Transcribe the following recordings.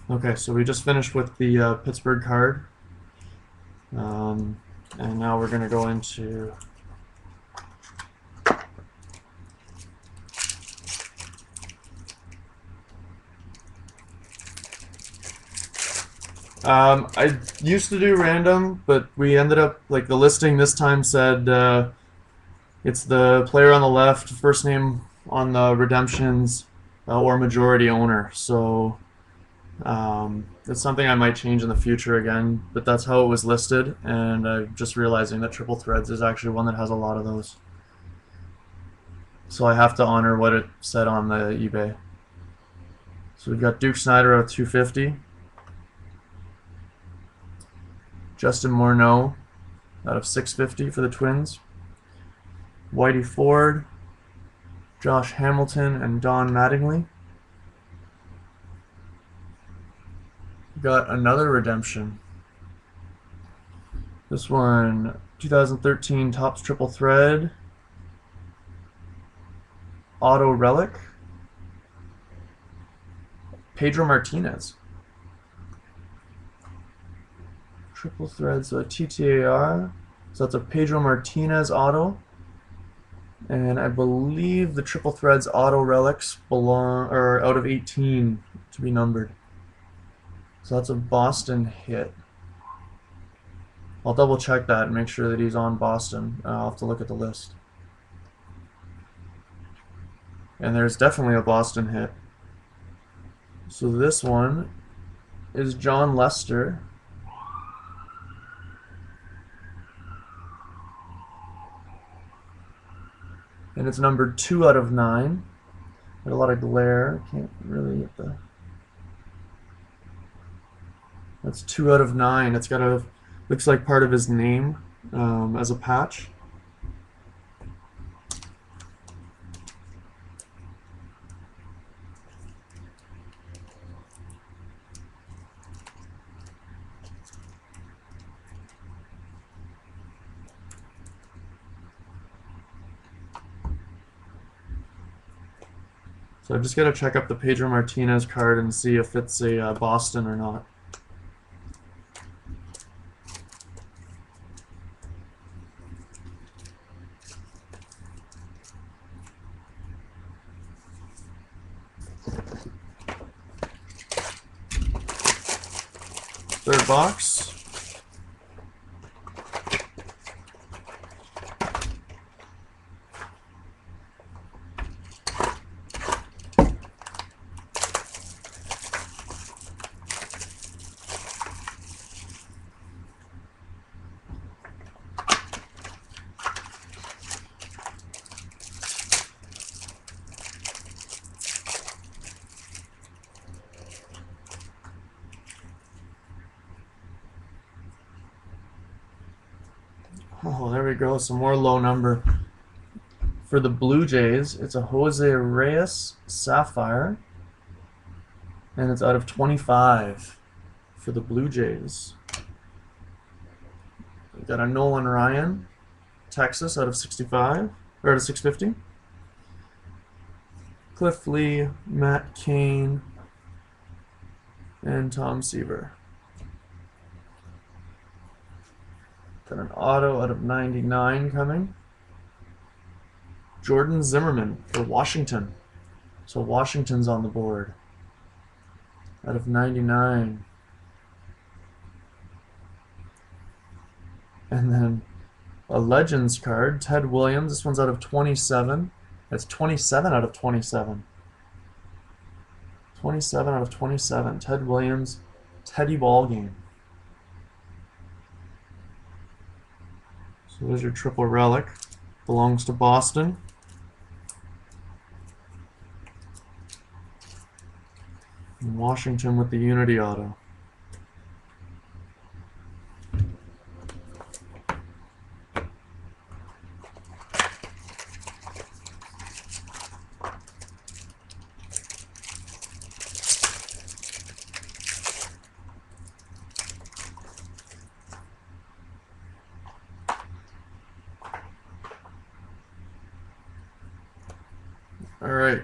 Okay, so we just finished with the Pittsburgh card. And now we're going to go into I used to do random, but we ended up like the listing this time said it's the player on the left, first name on the redemptions, or majority owner. So it's something I might change in the future again, but that's how it was listed, and I'm just realizing that Triple Threads is actually one that has a lot of those. So I have to honor what it said on the eBay. So we've got Duke Snider out of 250, Justin Morneau out of 650 for the Twins, Whitey Ford, Josh Hamilton, and Don Mattingly. Got another redemption. This one, 2013 Topps Triple Thread, Auto Relic, Pedro Martinez. Triple Thread, so a TTAR. So that's a Pedro Martinez auto. And I believe the Triple Threads auto relics belong or out of 18 to be numbered. So that's a Boston hit. I'll double check that and make sure that he's on Boston. I'll have to look at the list. And there's definitely a Boston hit. So this one is John Lester. And it's numbered 2 out of 9. Got a lot of glare. Can't really get the... That's 2 out of 9. It's got a... Looks like part of his name as a patch. So I've just got to check up the Pedro Martinez card and see if it's a Boston or not. Third box. Oh, there we go. Some more low number. For the Blue Jays, it's a Jose Reyes Sapphire. And it's out of 25 for the Blue Jays. We've got a Nolan Ryan, Texas, out of 65, or out of 650. Cliff Lee, Matt Cain, and Tom Seaver. Got an auto out of 99 coming. Jordan Zimmerman for Washington. So Washington's on the board. Out of 99. And then a Legends card, Ted Williams. This one's out of 27. That's 27 out of 27. 27 out of 27. Ted Williams, Teddy Ballgame. So there's your triple relic. Belongs to Boston. And Washington with the Unity auto. All right.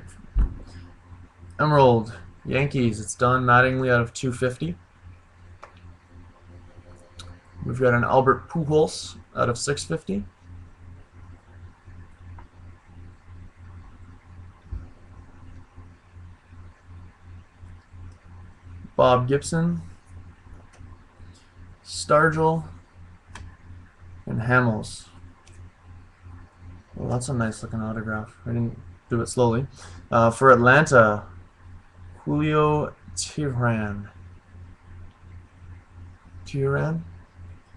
Emerald, Yankees, it's Don Mattingly out of 250. We've got an Albert Pujols out of 650. Bob Gibson, Stargell, and Hamels. Well, that's a nice looking autograph. I didn't do it slowly. For Atlanta, Julio Teheran.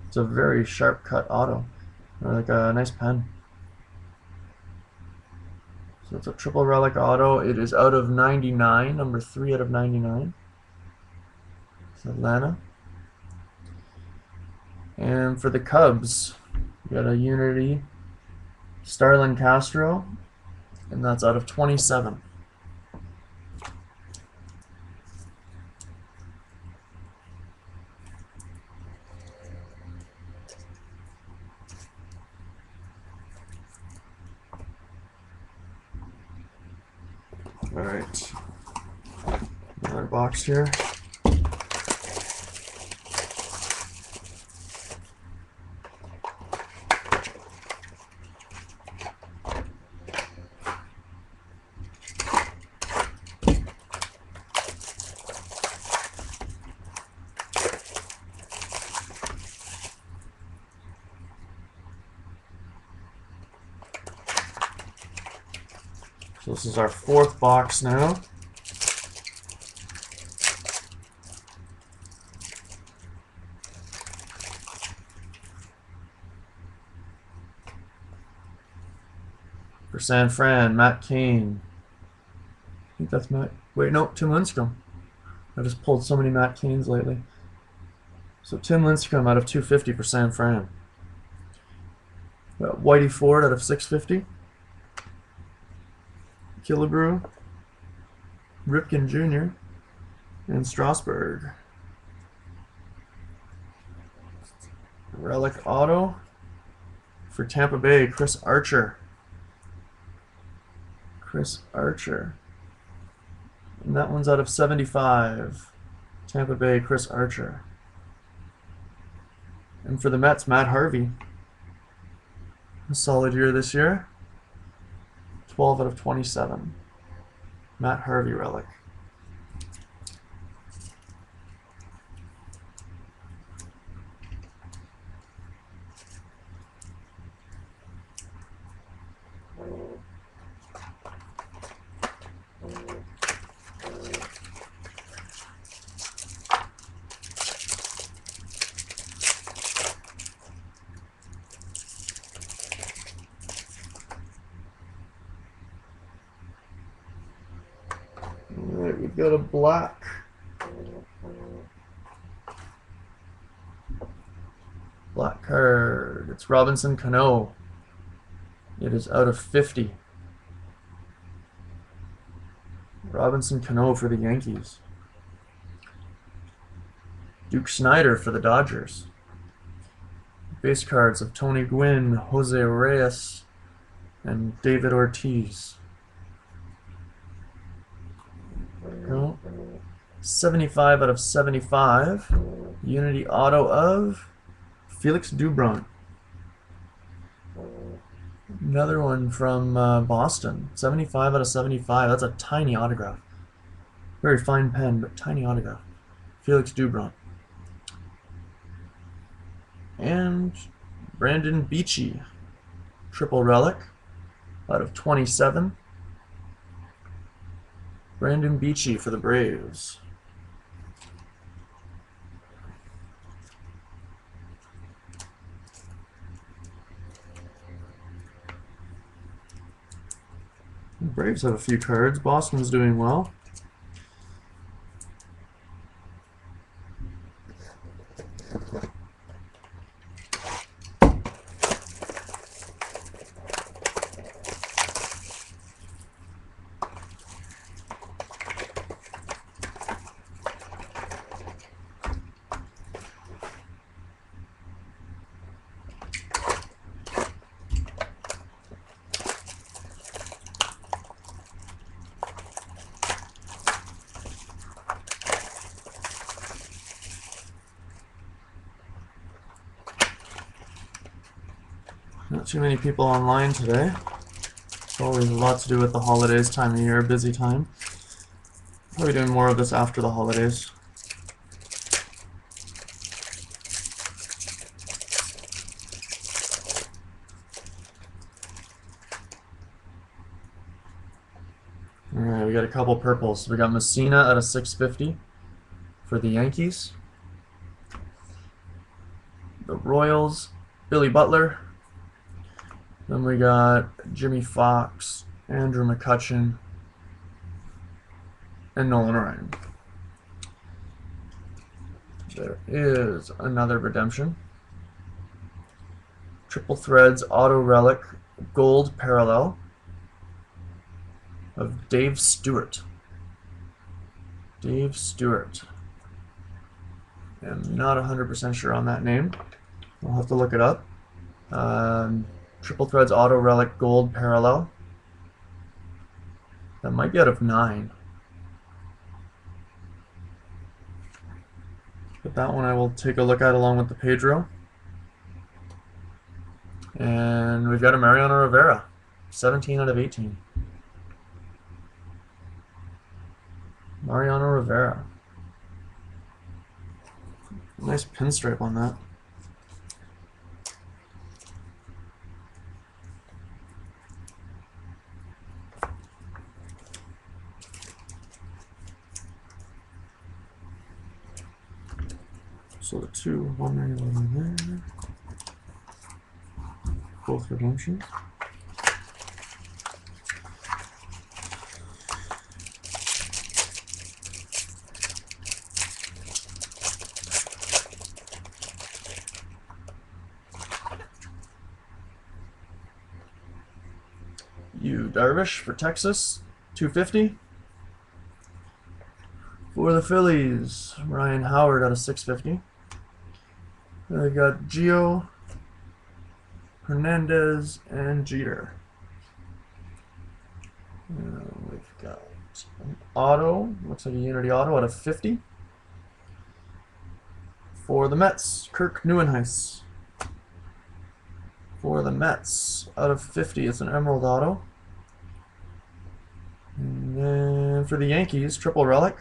It's a very sharp cut auto. Like a nice pen. So it's a triple relic auto. It is out of 99, number 3 out of 99. It's Atlanta. And for the Cubs, we got a Unity Starlin Castro, and that's out of 27. All right, another box here. So this is our 4th box now. For San Fran, Matt Cain. I think that's Matt. Wait, no, Tim Lincecum. I just pulled so many Matt Cains lately. So Tim Lincecum out of 250 for San Fran. Got Whitey Ford out of 650. Killebrew, Ripken Jr., and Strasburg. Relic auto for Tampa Bay, Chris Archer. And that one's out of 75. Tampa Bay, Chris Archer. And for the Mets, Matt Harvey. A solid year this year. 12 out of 27. Matt Harvey relic. Alright, we've got a black. Black card. It's Robinson Cano. It is out of 50. Robinson Cano for the Yankees. Duke Snider for the Dodgers. Base cards of Tony Gwynn, Jose Reyes, and David Ortiz. 75 out of 75. Unity auto of Felix Dubron. Another one from Boston. 75 out of 75. That's a tiny autograph. Very fine pen, but tiny autograph. Felix Dubron. And Brandon Beachy. Triple relic out of 27. Brandon Beachy for the Braves. The Braves have a few cards. Boston's doing well. too many people online today. It's always a lot to do with the holidays time of year, busy time. Probably doing more of this after the holidays. Alright, we got a couple purples. We got Messina at a 650 for the Yankees. The Royals, Billy Butler. Then we got Jimmy Fox, Andrew McCutchen, and Nolan Ryan. There is another redemption. Triple Threads Auto Relic Gold Parallel of Dave Stewart. Dave Stewart. I'm not 100% sure on that name. We'll have to look it up. Triple Threads Auto Relic Gold Parallel. That might be out of 9. But that one I will take a look at along with the Pedro. And we've got a Mariano Rivera. 17 out of 18. Mariano Rivera. Nice pinstripe on that. So the 2, 1 there. Both redemptions. Yu Darvish for Texas, 250. For the Phillies, Ryan Howard at a 650. They've got Gio, Hernandez, and Jeter. And we've got an auto, looks like a Unity auto out of 50. For the Mets, Kirk Neuenhuis. For the Mets, out of 50, it's an Emerald auto. And then for the Yankees, Triple Relic,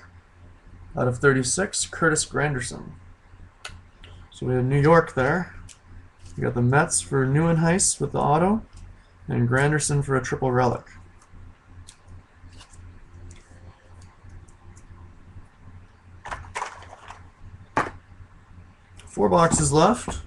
out of 36, Curtis Granderson. So we have New York there. We got the Mets for Neuenhuis with the auto, and Granderson for a Triple Relic. Four boxes left.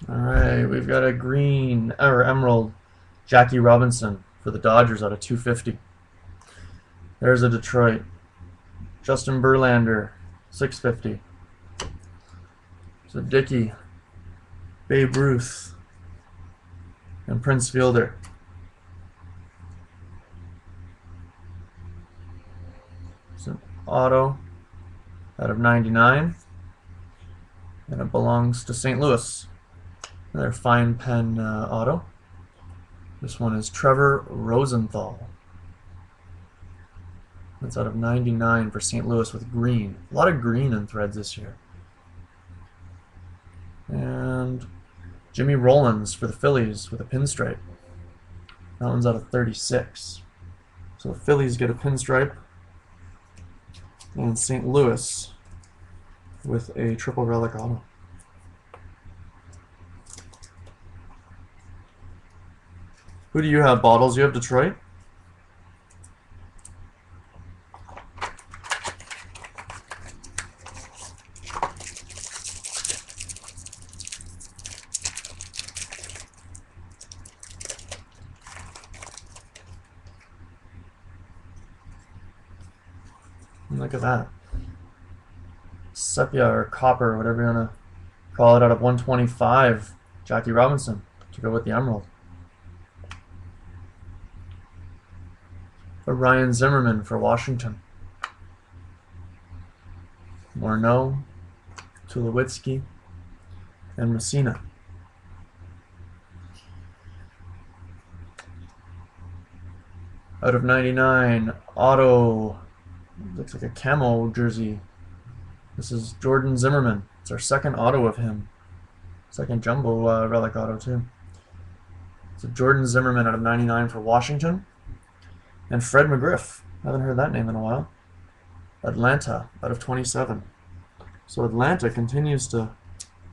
Alright, we've got a green, or emerald, Jackie Robinson for the Dodgers out of 250. There's a Detroit. Justin Verlander, 650. So Dickey, Babe Ruth, and Prince Fielder. It's an auto out of 99, and it belongs to St. Louis. Another fine pen auto. This one is Trevor Rosenthal. That's out of 99 for St. Louis with green. A lot of green in Threads this year. And Jimmy Rollins for the Phillies with a pinstripe. That one's out of 36. So the Phillies get a pinstripe. And St. Louis with a Triple Relic auto. Who do you have, Bottles? You have Detroit? Look at that. Sepia or copper, whatever you want to call it, out of 125. Jackie Robinson to go with the Emerald. A Ryan Zimmerman for Washington. Morneau, Tulowitzki, and Messina. Out of 99, auto, looks like a camo jersey. This is Jordan Zimmerman. It's our second auto of him. Second jumbo relic auto too. So Jordan Zimmerman out of 99 for Washington. And Fred McGriff. Haven't heard that name in a while. Atlanta out of 27. So Atlanta continues to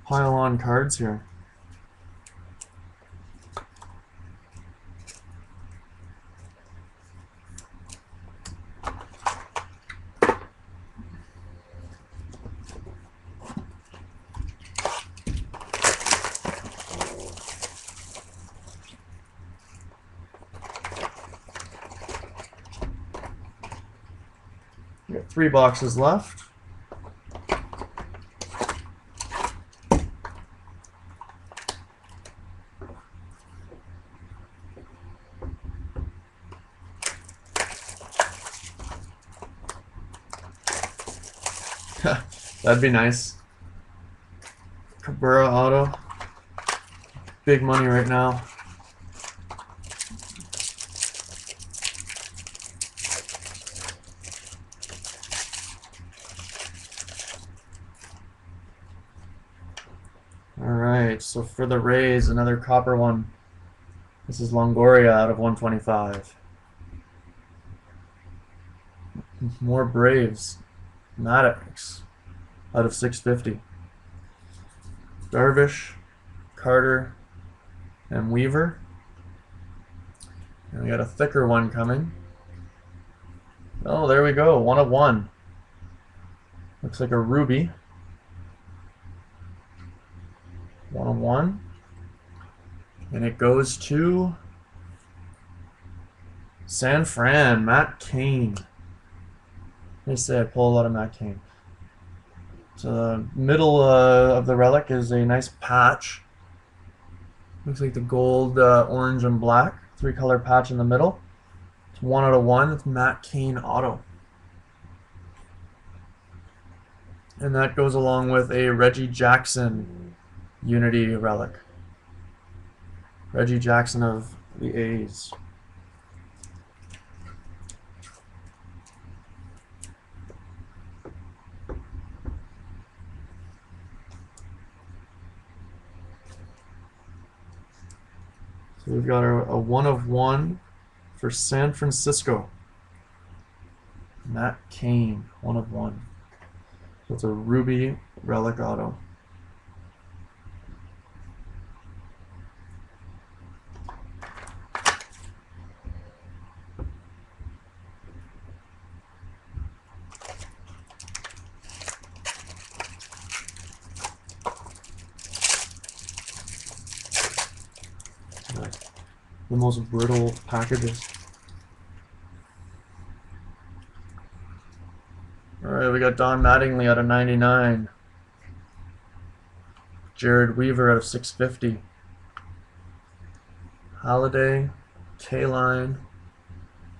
pile on cards here. We got 3 boxes left. That'd be nice. Cabrera auto. Big money right now. Alright, so for the Rays, another copper one. This is Longoria out of 125. More Braves. Maddox out of 650. Darvish, Carter, and Weaver. And we got a thicker one coming. Oh, there we go. 1 of 1. Looks like a ruby. 1 of 1. And it goes to San Fran, Matt Cain. They say I pull a lot of Matt Cain. So the middle of the relic is a nice patch. Looks like the gold, orange, and black. 3-color patch in the middle. It's 1 out of 1. It's Matt Cain auto. And that goes along with a Reggie Jackson Unity relic. Reggie Jackson of the A's. So we've got a 1 of 1 for San Francisco. Matt Cain, 1 of 1. So it's a ruby relic auto. The most brittle packages. Alright, we got Don Mattingly out of 99. Jared Weaver out of 650. Holiday, K-Line,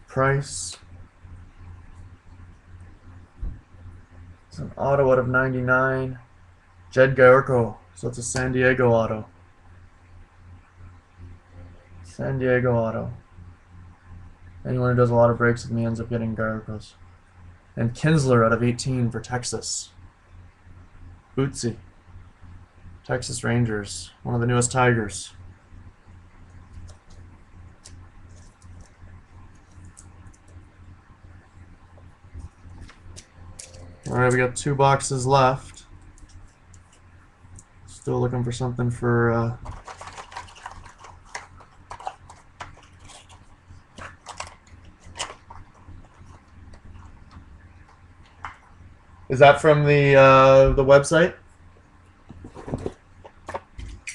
Price. It's an auto out of 99. Jed Gyorko, so it's a San Diego auto. San Diego auto. Anyone who does a lot of breaks with me ends up getting Gyorkos. And Kinsler out of 18 for Texas. Bootsy. Texas Rangers. One of the newest Tigers. Alright, we got 2 boxes left. Still looking for something for Is that from the website?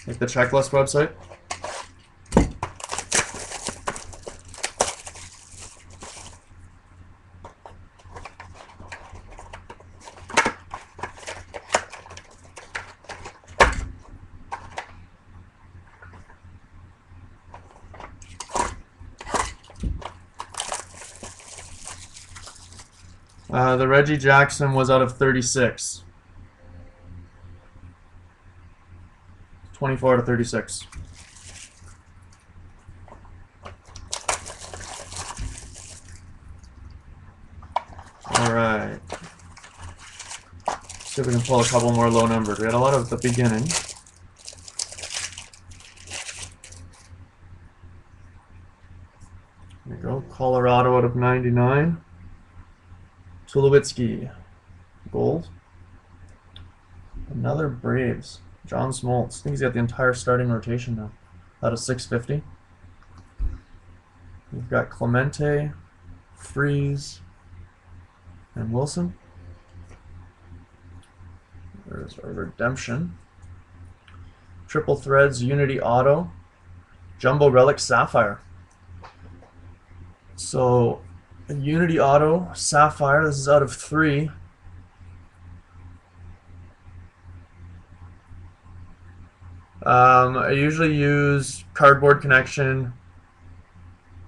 Like the checklist website? The Reggie Jackson was out of 36. 24 to 36. All right. See if we can pull a couple more low numbers. We had a lot at the beginning. There you go. Colorado out of 99. Tulowitzki. Gold. Another Braves. John Smoltz. I think he's got the entire starting rotation now. Out of 650. We've got Clemente, Freeze, and Wilson. There's our redemption. Triple Threads, Unity Auto, Jumbo Relic Sapphire. So, a Unity Auto Sapphire, this is out of 3. I usually use Cardboard Connection.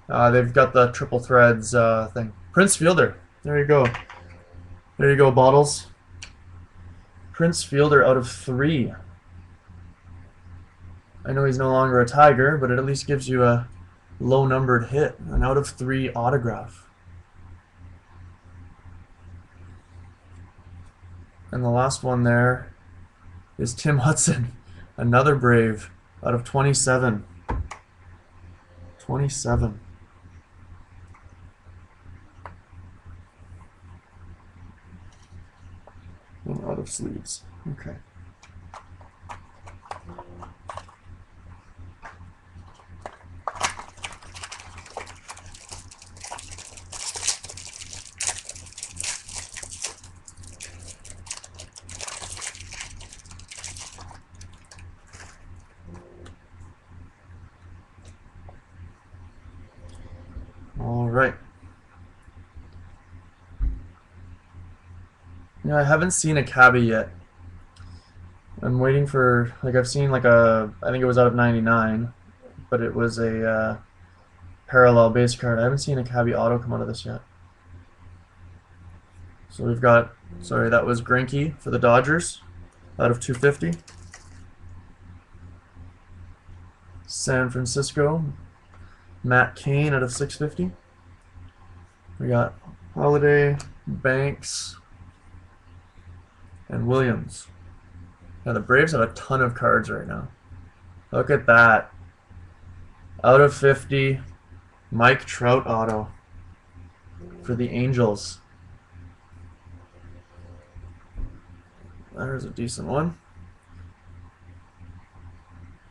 They've got the Triple Threads thing. Prince Fielder. There you go. There you go, Bottles. Prince Fielder out of 3. I know he's no longer a Tiger, but it at least gives you a low-numbered hit. An out of 3 autograph. And the last one there is Tim Hudson. Another Brave out of 27. 27. And out of sleeves. Okay. All right. You know, I haven't seen a cabbie yet. I'm waiting for, like, I've seen like a, I think it was out of 99, but it was a parallel base card. I haven't seen a cabbie auto come out of this yet. So we've got, sorry, that was Greinke for the Dodgers out of 250. San Francisco, Matt Cain out of 650. We got Holiday, Banks, and Williams. Now the Braves have a ton of cards right now. Look at that. Out of 50, Mike Trout auto for the Angels. There's a decent one.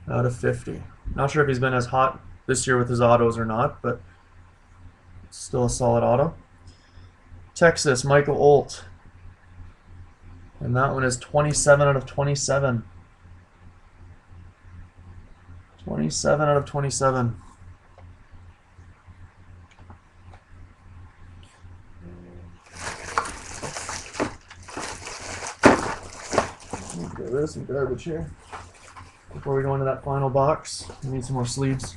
Out of 50. Not sure if he's been as hot this year with his autos or not, but still a solid auto. Texas, Michael Olt. And that one is 27 out of 27. 27 out of 27. Get rid of some garbage here. Before we go into that final box, we need some more sleeves.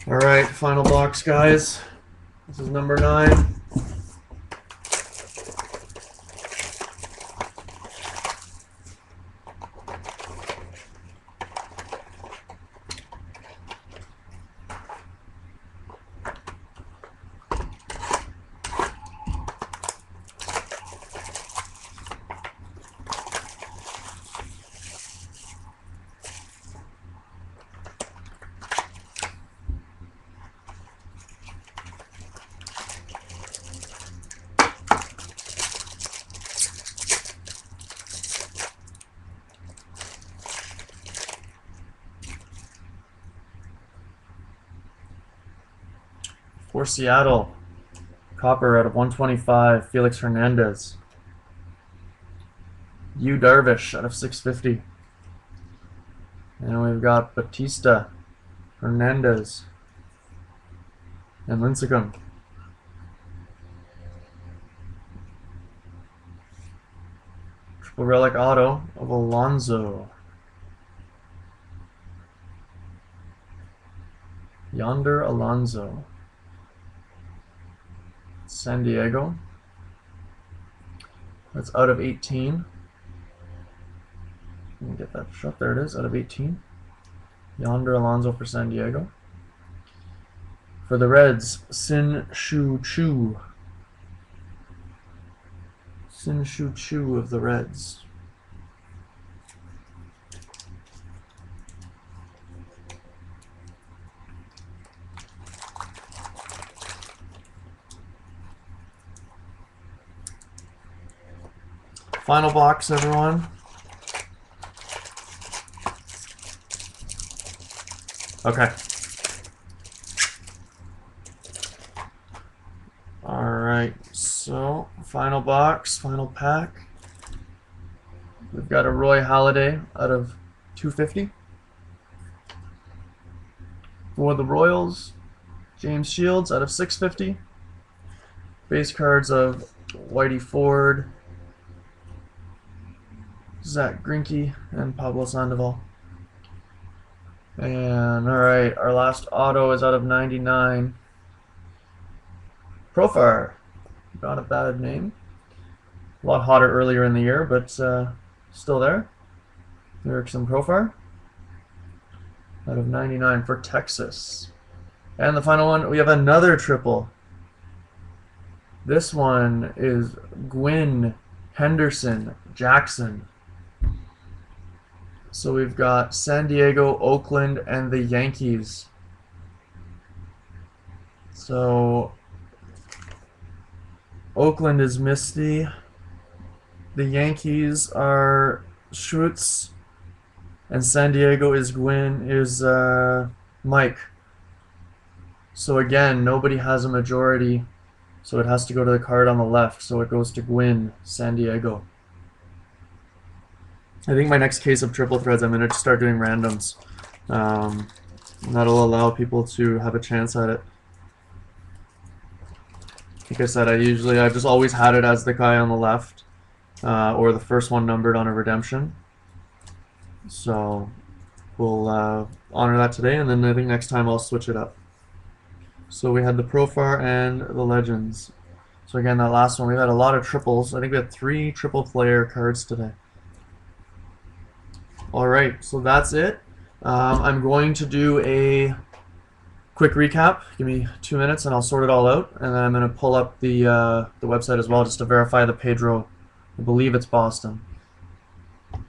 All right, final box, guys. This is number 9. For Seattle, Copper out of 125, Felix Hernandez. Yu Darvish out of 650. And we've got Batista, Hernandez, and Lincecum. Triple relic auto of Alonso. Yonder Alonso. San Diego. That's out of 18. Let me get that shot. There it is, out of 18. Yonder Alonso for San Diego. For the Reds, Sin-Shu Choo. Sin-Shu Choo of the Reds. Final box, everyone. Okay. Alright, so final box, final pack. We've got a Roy Halladay out of 250. For the Royals, James Shields out of 650. Base cards of Whitey Ford, Zach Greinke, and Pablo Sandoval. And alright, our last auto is out of 99. Profar. Not a bad name. A lot hotter earlier in the year, but still there. Erickson Profar. Out of 99 for Texas. And the final one, we have another triple. This one is Gwynn, Henderson, Jackson. So we've got San Diego, Oakland, and the Yankees. So Oakland is Misty. The Yankees are Schutz. And San Diego is Mike. So again, nobody has a majority. So it has to go to the card on the left. So it goes to Gwynn, San Diego. I think my next case of triple threads, I'm going to start doing randoms. That'll allow people to have a chance at it. Like I said, I've just always had it as the guy on the left, or the first one numbered on a redemption. So we'll honor that today, and then I think next time I'll switch it up. So we had the Profar and the Legends. So again, that last one, we had a lot of triples. I think we had 3 triple player cards today. Alright, so that's it. I'm going to do a quick recap. Give me 2 minutes and I'll sort it all out. And then I'm going to pull up the website as well just to verify the Pedro. I believe it's Boston.